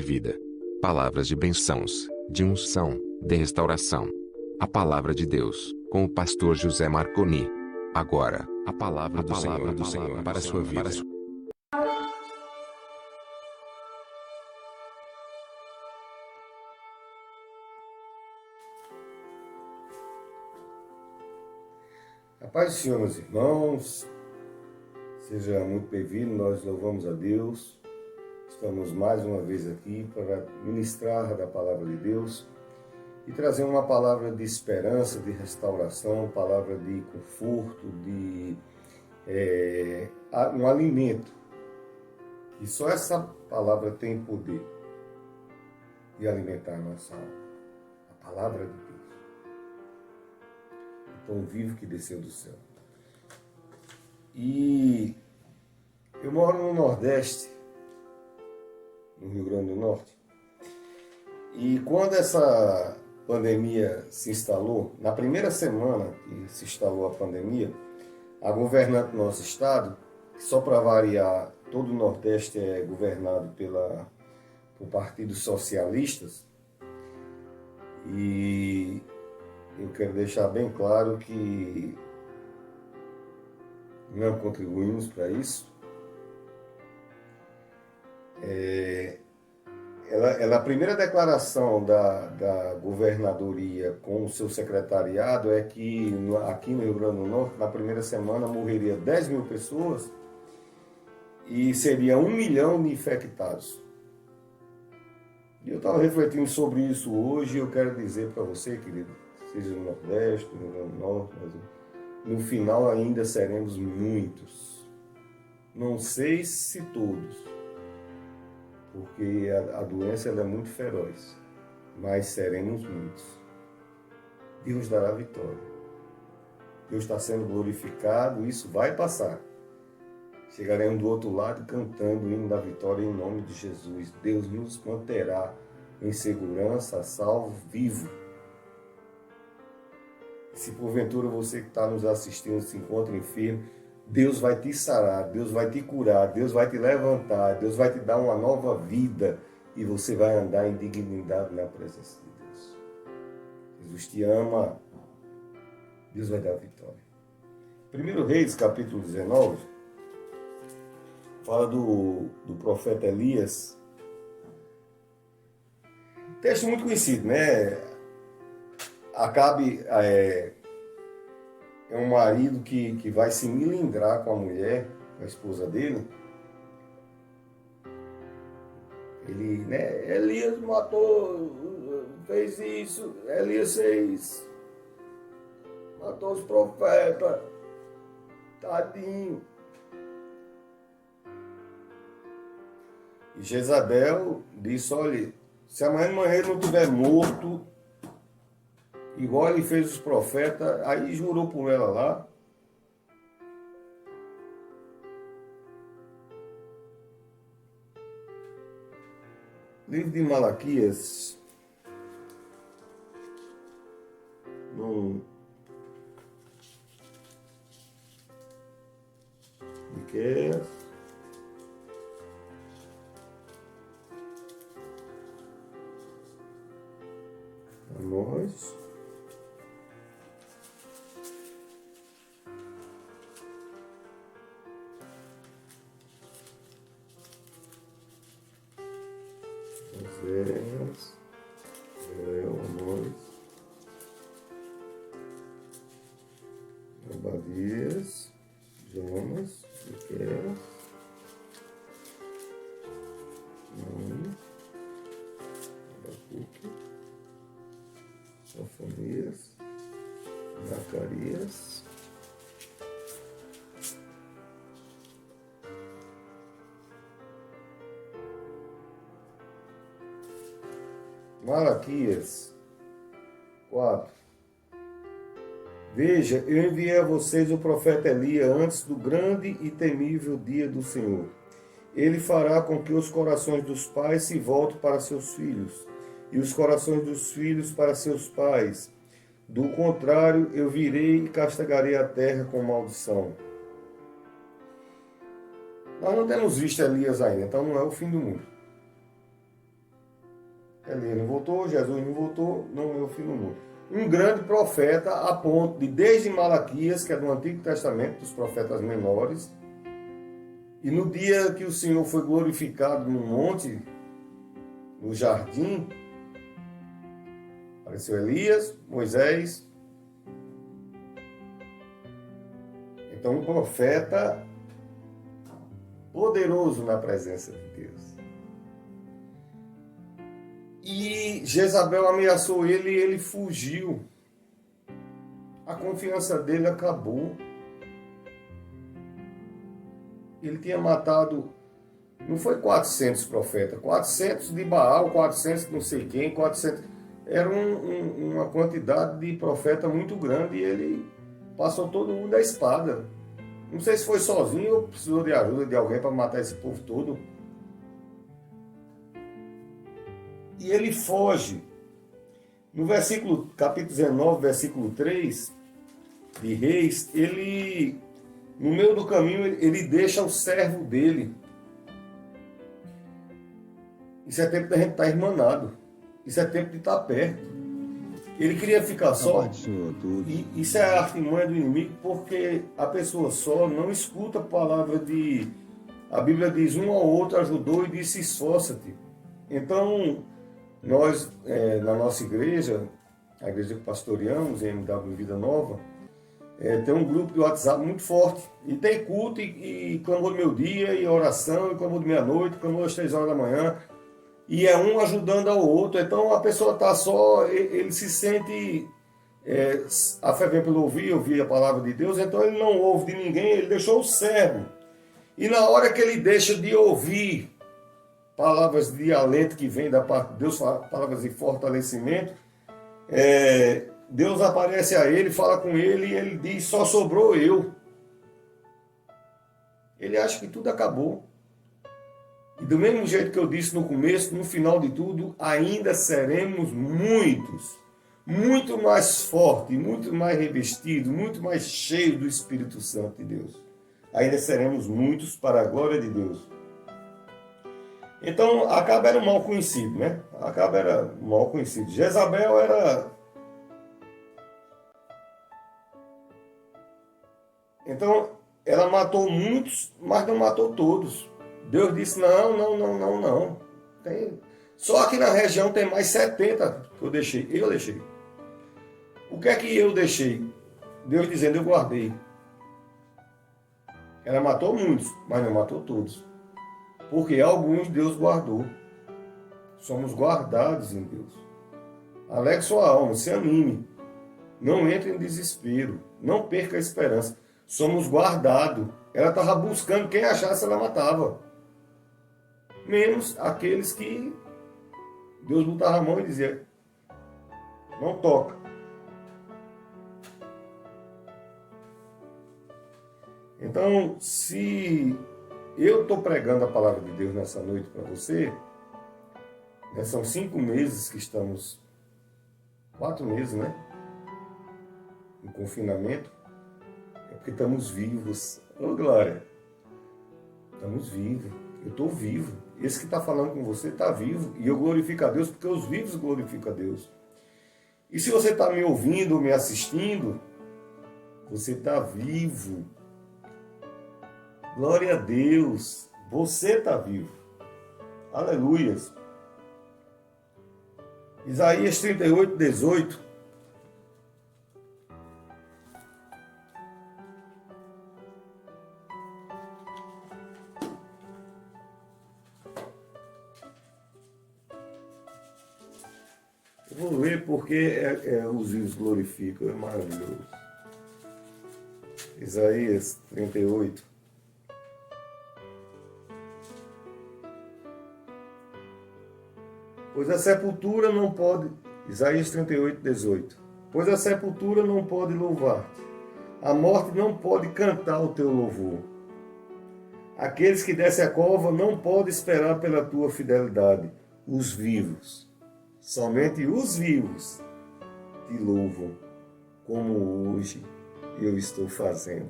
vida. Palavras de bênçãos, de unção, de restauração. A palavra de Deus, com o pastor José Marconi. Agora, a palavra do Senhor para a sua vida. A paz do Senhor, meus irmãos, seja muito bem-vindo, nós louvamos a Deus, estamos mais uma vez aqui para ministrar da palavra de Deus e trazer uma palavra de esperança, de restauração, palavra de conforto, de um alimento, que só essa palavra tem poder de alimentar a nossa alma, a palavra de Deus. Pão vivo que desceu do céu. E eu moro no Nordeste, no Rio Grande do Norte, e quando essa pandemia se instalou, na primeira semana que se instalou a pandemia, a governante do nosso estado, que só para variar, todo o Nordeste é governado por partidos socialistas, e eu quero deixar bem claro que não contribuímos para isso. A primeira declaração da governadoria com o seu secretariado é que aqui no Rio Grande do Norte, na primeira semana, morreria 10 mil pessoas e seria 1 milhão de infectados. E eu estava refletindo sobre isso hoje e eu quero dizer para você, querido, seja no Nordeste, no Rio Grande do Norte, mas no final ainda seremos muitos. Não sei se todos, porque a doença ela é muito feroz, mas seremos muitos. Deus dará vitória. Deus está sendo glorificado, isso vai passar. Chegaremos do outro lado cantando o hino da vitória em nome de Jesus. Deus nos manterá em segurança, salvo, vivo. Se porventura você que está nos assistindo se encontra enfermo, Deus vai te sarar, Deus vai te curar, Deus vai te levantar, Deus vai te dar uma nova vida e você vai andar em dignidade na presença de Deus. Jesus te ama, Deus vai dar vitória. 1 Reis, capítulo 19, fala do profeta Elias. Texto muito conhecido, né? Acabe é um marido que vai se milindrar com a mulher, com a esposa dele. Ele, né? Elias matou, fez isso, Elias fez, matou os profetas, tadinho. E Jezabel disse, olha, se amanhã de manhã ele não estiver morto, igual ele fez os profetas, aí jurou por ela lá. Livro de Malaquias. Miqueias. Amós. Oséias, Joel, Amós, Obadias, Jonas, Miqueias, Abacuque, Sofonias, Zacarias, Malaquias 4. Veja, eu enviei a vocês o profeta Elias antes do grande e temível dia do Senhor. Ele fará com que os corações dos pais se voltem para seus filhos, e os corações dos filhos para seus pais. Do contrário, eu virei e castigarei a terra com maldição. Nós não temos visto Elias ainda, então não é o fim do mundo. Elias não voltou, Jesus não voltou, não, meu filho não voltou. Um grande profeta a ponto de, desde Malaquias, que é do Antigo Testamento, dos profetas menores, e no dia que o Senhor foi glorificado no monte, no jardim, apareceu Elias, Moisés. Então, um profeta poderoso na presença de Deus. E Jezabel ameaçou ele e ele fugiu. A confiança dele acabou. Ele tinha matado, não foi 400 profetas, 400 de Baal, 400 de não sei quem, 400... Era uma quantidade de profeta muito grande e ele passou todo mundo à espada. Não sei se foi sozinho ou precisou de ajuda de alguém para matar esse povo todo. E ele foge. No versículo, capítulo 19, versículo 3 de Reis, ele, no meio do caminho, ele deixa o servo dele. Isso é tempo da gente estar irmanado. Isso é tempo de estar perto. Ele queria ficar só. E isso é a artimanha do inimigo, porque a pessoa só não escuta a palavra de... A Bíblia diz, um ao outro ajudou e disse, esforça-te. Então, nós, na nossa igreja, a igreja que pastoreamos, em MW Vida Nova, tem um grupo de WhatsApp muito forte. E tem culto, e clamor do meu dia, e oração, e clamor de meia-noite, clamor às 3 horas da manhã. E é um ajudando ao outro. Então a pessoa está só, ele se sente... a fé vem pelo ouvir a palavra de Deus, então ele não ouve de ninguém, ele deixou o servo. E na hora que ele deixa de ouvir palavras de alento que vem da parte de Deus, palavras de fortalecimento, Deus aparece a ele, fala com ele e ele diz, só sobrou eu. Ele acha que tudo acabou. E do mesmo jeito que eu disse no começo, no final de tudo, ainda seremos muitos, muito mais fortes, muito mais revestidos, muito mais cheios do Espírito Santo de Deus. Ainda seremos muitos para a glória de Deus. Então, Acabe era um mal conhecido, né? Acabe era um mal conhecido. Jezabel era... Então, ela matou muitos, mas não matou todos. Deus disse, não. Só aqui na região tem mais 70 que eu deixei. O que é que eu deixei? Deus dizendo, eu guardei. Ela matou muitos, mas não matou todos. Porque alguns Deus guardou. Somos guardados em Deus. Alegre sua alma, se anime. Não entre em desespero. Não perca a esperança. Somos guardados. Ela estava buscando quem achasse, ela matava. Menos aqueles que Deus botava a mão e dizia, não toca. Então, se eu estou pregando a palavra de Deus nessa noite para você, né, são 5 meses que estamos, 4 meses, né? Em confinamento, é porque estamos vivos. Ô, glória! Estamos vivos. Eu estou vivo. Esse que está falando com você está vivo. E eu glorifico a Deus porque os vivos glorificam a Deus. E se você está me ouvindo, me assistindo, você está vivo. Glória a Deus. Você está vivo. Aleluias. Isaías 38, 18. Eu vou ler porque os vivos glorificam, é maravilhoso. Isaías 38. Pois a sepultura não pode... Isaías 38, 18. Pois a sepultura não pode louvar-te. A morte não pode cantar o teu louvor. Aqueles que descem a cova não podem esperar pela tua fidelidade. Os vivos. Somente os vivos te louvam, como hoje eu estou fazendo.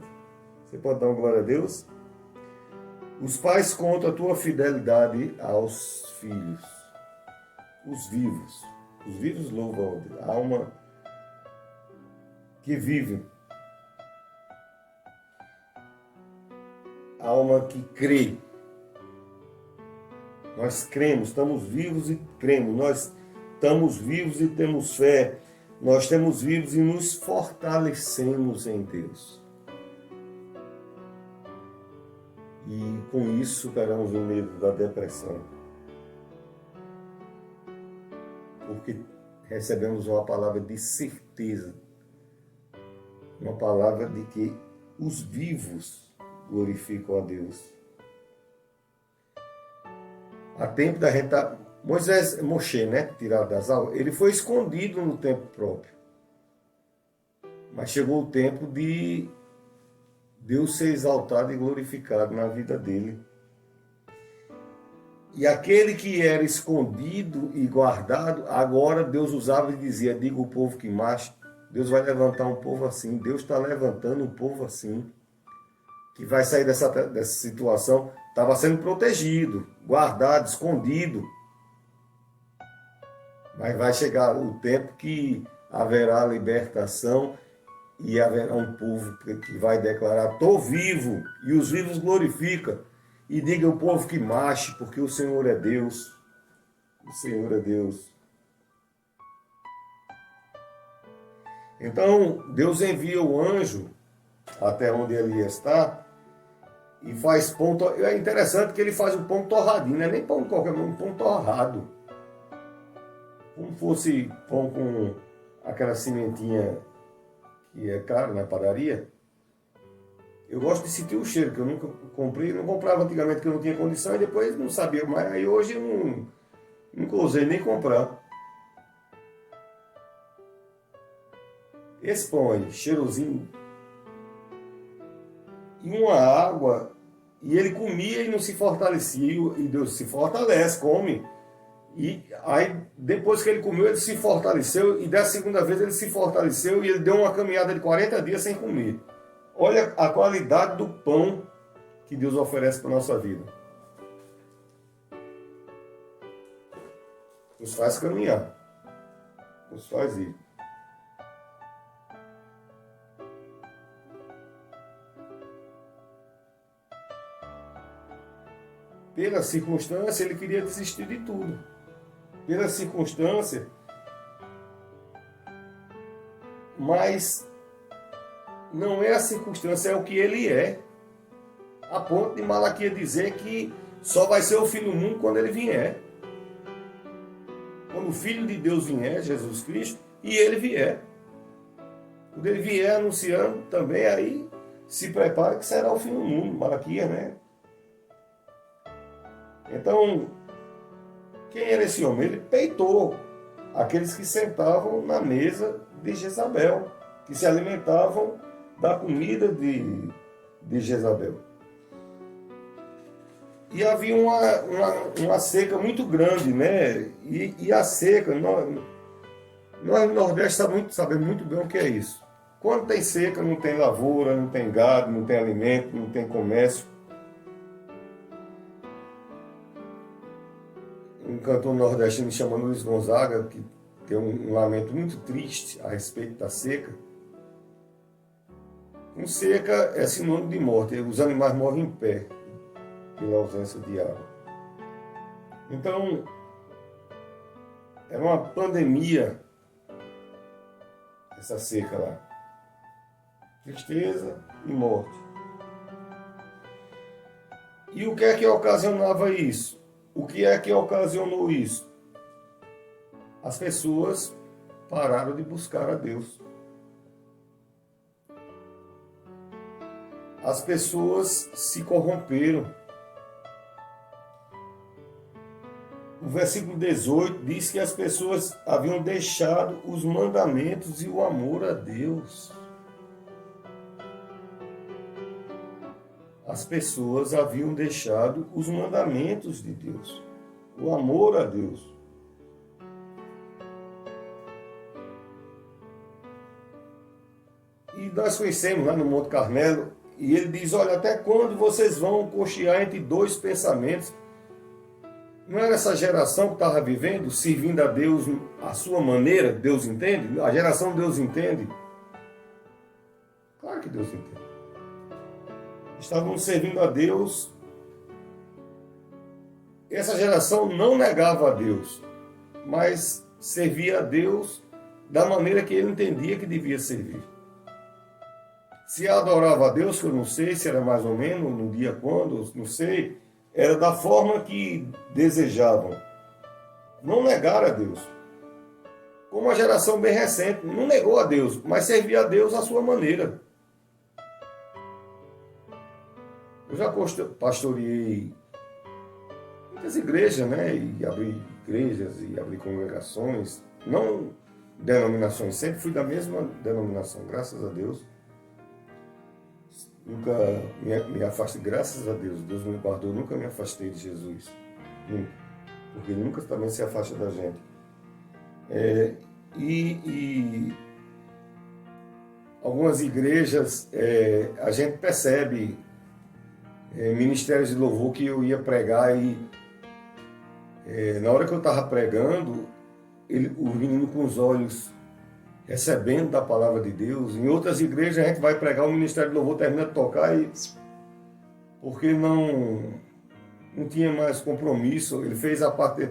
Você pode dar uma glória a Deus? Os pais contam a tua fidelidade aos filhos. Os vivos louvam a Deus. A alma que vive, a alma que crê. Nós cremos, estamos vivos e cremos. Nós estamos vivos e temos fé. Nós estamos vivos e nos fortalecemos em Deus. E com isso superamos o medo da depressão. Porque recebemos uma palavra de certeza. Uma palavra de que os vivos glorificam a Deus. A tempo da gente Moshe, né, tirado das águas, ele foi escondido no tempo próprio. Mas chegou o tempo de Deus ser exaltado e glorificado na vida dele. E aquele que era escondido e guardado, agora Deus usava e dizia, diga o povo que marche, Deus vai levantar um povo assim, Deus está levantando um povo assim, que vai sair dessa situação. Estava sendo protegido, guardado, escondido. Mas vai chegar o tempo que haverá libertação e haverá um povo que vai declarar, estou vivo, e os vivos glorificam. E diga ao povo que marche, porque o Senhor é Deus. O Senhor é Deus. Então, Deus envia o anjo até onde ele está e faz pão. É interessante que ele faz o pão torradinho, não é nem pão qualquer, um pão torrado. Como fosse pão com aquela cimentinha que é caro na padaria. Eu gosto de sentir o cheiro, que eu nunca comprei, não comprava antigamente porque eu não tinha condição e depois não sabia mais. Aí hoje eu nunca ousei nem comprar. Esse pão aí, cheirosinho, e uma água, e ele comia e não se fortalecia, e Deus se fortalece, come. E aí, depois que ele comeu, ele se fortaleceu, e da segunda vez ele se fortaleceu, e ele deu uma caminhada de 40 dias sem comer. Olha a qualidade do pão que Deus oferece para a nossa vida. Nos faz caminhar, nos faz ir. Pela circunstância, ele queria desistir de tudo. Pela circunstância, mas não é a circunstância, é o que ele é. A ponto de Malaquias dizer que só vai ser o fim do mundo quando ele vier. Quando o Filho de Deus vier, Jesus Cristo, e ele vier. Quando ele vier anunciando também, aí se prepara que será o fim do mundo. Malaquias, né? Então, quem era esse homem? Ele peitou aqueles que sentavam na mesa de Jezabel, que se alimentavam da comida de Jezabel. E havia uma seca muito grande, né? E a seca, nós no Nordeste sabemos muito bem o que é isso. Quando tem seca, não tem lavoura, não tem gado, não tem alimento, não tem comércio. Um cantor nordestino chamado Luiz Gonzaga, que tem um lamento muito triste a respeito da seca. Com seca é sinônimo de morte, os animais morrem em pé pela ausência de água. Então, era uma pandemia essa seca lá. Tristeza e morte. E o que é que ocasionava isso? O que é que ocasionou isso? As pessoas pararam de buscar a Deus. As pessoas se corromperam. O versículo 18 diz que as pessoas haviam deixado os mandamentos e o amor a Deus. As pessoas haviam deixado os mandamentos de Deus, o amor a Deus. E nós conhecemos lá no Monte Carmelo, e ele diz, olha, até quando vocês vão cochear entre dois pensamentos? Não era essa geração que estava vivendo, servindo a Deus à sua maneira? Deus entende? A geração Deus entende? Claro que Deus entende. Estavam servindo a Deus. Essa geração não negava a Deus, mas servia a Deus da maneira que ele entendia que devia servir. Se adorava a Deus, que eu não sei se era mais ou menos, no dia quando, não sei, era da forma que desejavam. Não negaram a Deus. Como uma geração bem recente, não negou a Deus, mas servia a Deus à sua maneira. Eu já pastoreei muitas igrejas, né? E abri igrejas e abri congregações, não denominações, sempre fui da mesma denominação, graças a Deus. Nunca me afastei, graças a Deus, Deus me guardou, nunca me afastei de Jesus, nunca, porque Ele nunca também se afasta da gente. E algumas igrejas, a gente percebe ministérios de louvor que eu ia pregar e na hora que eu estava pregando, o menino com os olhos recebendo da palavra de Deus. Em outras igrejas a gente vai pregar, o ministério de louvor termina de tocar e porque não tinha mais compromisso, ele fez a parte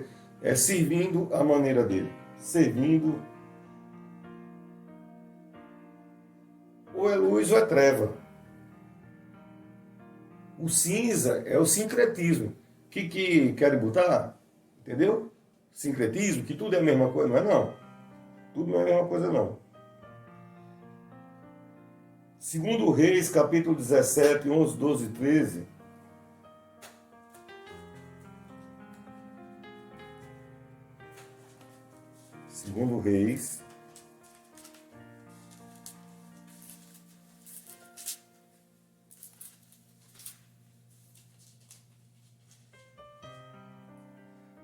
servindo a maneira dele, servindo. Ou é luz ou é treva. O cinza é o sincretismo. Que querem botar? Entendeu? Sincretismo, que tudo é a mesma coisa, não é não. Tudo não é a mesma coisa, não. Segundo Reis, capítulo 17, 11, 12 e 13. Segundo Reis.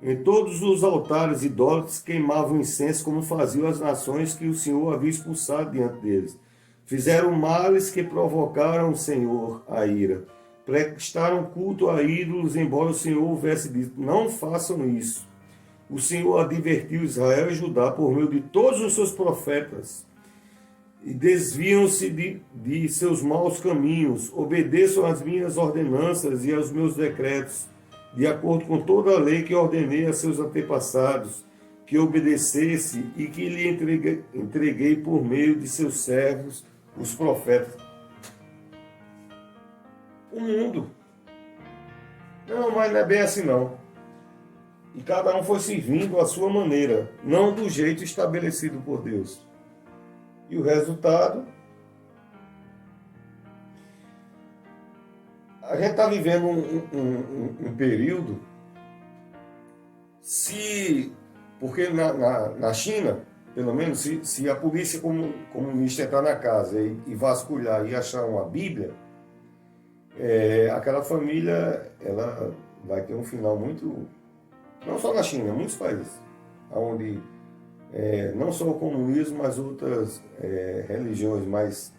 Em todos os altares idólatras queimavam incenso, como faziam as nações que o Senhor havia expulsado diante deles. Fizeram males que provocaram o Senhor a ira. Prestaram culto a ídolos, embora o Senhor houvesse dito, não façam isso. O Senhor advertiu Israel e Judá por meio de todos os seus profetas. E desviam-se de seus maus caminhos. Obedeçam às minhas ordenanças e aos meus decretos, de acordo com toda a lei que ordenei a seus antepassados, que obedecesse e que lhe entreguei por meio de seus servos, os profetas. O mundo. Não, mas não é bem assim não. E cada um foi servindo à sua maneira, não do jeito estabelecido por Deus. E o resultado... A gente está vivendo um período, porque na China, pelo menos, se a polícia comunista entrar na casa e vasculhar e achar uma Bíblia, aquela família ela vai ter um final muito... Não só na China, em muitos países, onde não só o comunismo, mas outras religiões mais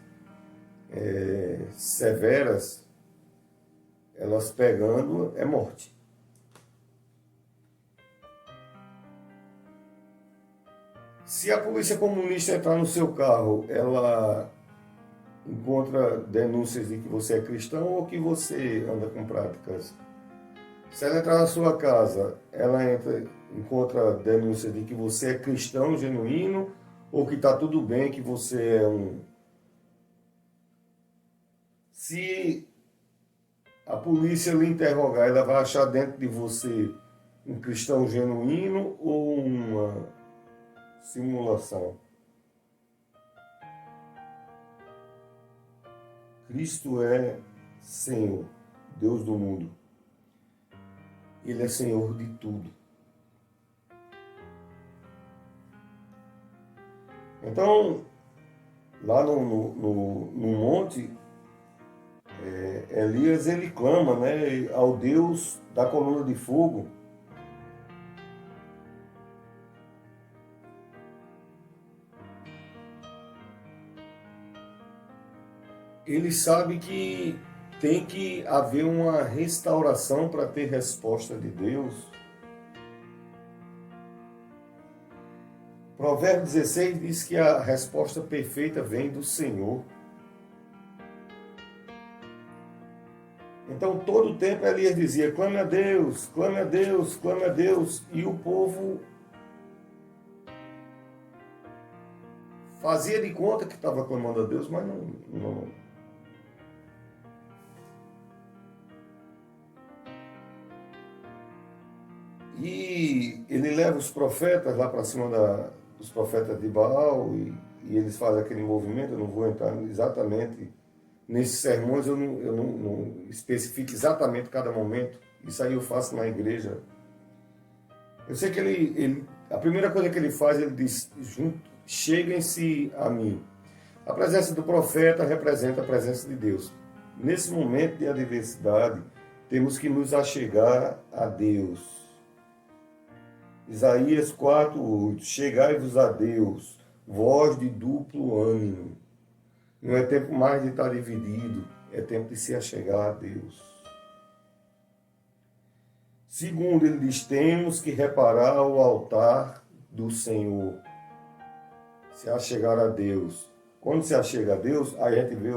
severas, elas pegando, é morte. Se a polícia comunista entrar no seu carro, ela encontra denúncias de que você é cristão ou que você anda com práticas. Se ela entrar na sua casa, ela encontra denúncias de que você é cristão genuíno ou que está tudo bem, que você é um... Se a polícia lhe interrogar, ela vai achar dentro de você um cristão genuíno ou uma simulação? Cristo é Senhor, Deus do mundo. Ele é Senhor de tudo. Então, lá no monte, Elias ele clama, né, ao Deus da coluna de fogo. Ele sabe que tem que haver uma restauração para ter resposta de Deus. Provérbios 16 diz que a resposta perfeita vem do Senhor. Então, todo o tempo Elias dizia, clame a Deus, clame a Deus, clame a Deus. E o povo fazia de conta que estava clamando a Deus, mas não. E ele leva os profetas lá para cima dos profetas de Baal e eles fazem aquele movimento. Eu não vou entrar exatamente nesses sermões, eu não especifico exatamente cada momento. Isso aí eu faço na igreja. Eu sei que a primeira coisa que ele faz, ele diz, cheguem-se a mim. A presença do profeta representa a presença de Deus. Nesse momento de adversidade, temos que nos achegar a Deus. Isaías 4:8. Chegai-vos a Deus, vós de duplo ânimo. Não é tempo mais de estar dividido, é tempo de se achegar a Deus. Segundo, ele diz, temos que reparar o altar do Senhor. Se achegar a Deus. Quando se achega a Deus, aí a gente vê,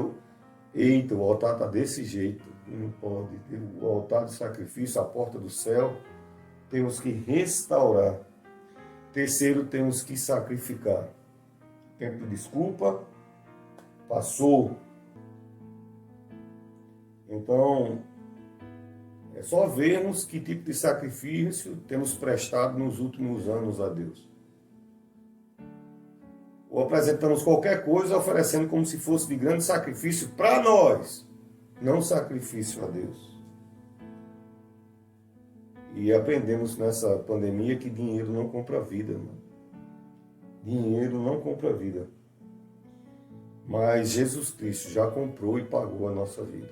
eita, o altar está desse jeito. Não pode. O altar de sacrifício, a porta do céu, temos que restaurar. Terceiro, temos que sacrificar. Tempo de desculpa, passou. Então, é só vermos que tipo de sacrifício temos prestado nos últimos anos a Deus. Ou apresentamos qualquer coisa oferecendo como se fosse de grande sacrifício para nós, não sacrifício a Deus. E aprendemos nessa pandemia que dinheiro não compra vida, mano. Dinheiro não compra vida. Mas Jesus Cristo já comprou e pagou a nossa vida.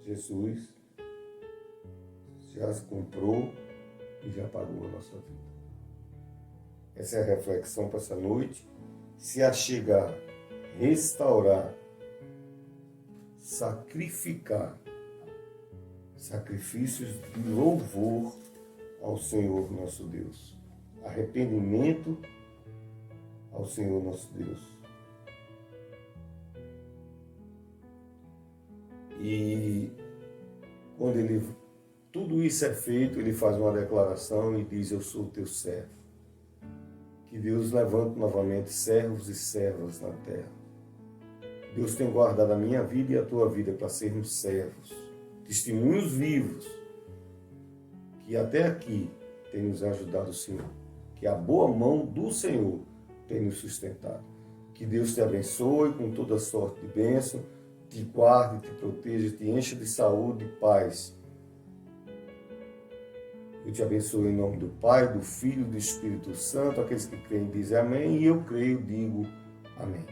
Jesus já comprou e já pagou a nossa vida. Essa é a reflexão para essa noite. Se achegar, restaurar, sacrificar, sacrifícios de louvor ao Senhor nosso Deus. Arrependimento ao Senhor nosso Deus. E quando tudo isso é feito, ele faz uma declaração e diz, eu sou teu servo. Que Deus levante novamente servos e servas na terra. Deus tem guardado a minha vida e a tua vida para sermos servos, testemunhos vivos, que até aqui tem nos ajudado o Senhor, que a boa mão do Senhor tem nos sustentado. Que Deus te abençoe com toda sorte de bênção, te guarde, te proteja, te encha de saúde e paz. Eu te abençoo em nome do Pai, do Filho e do Espírito Santo. Aqueles que creem dizem amém, e eu creio, digo amém.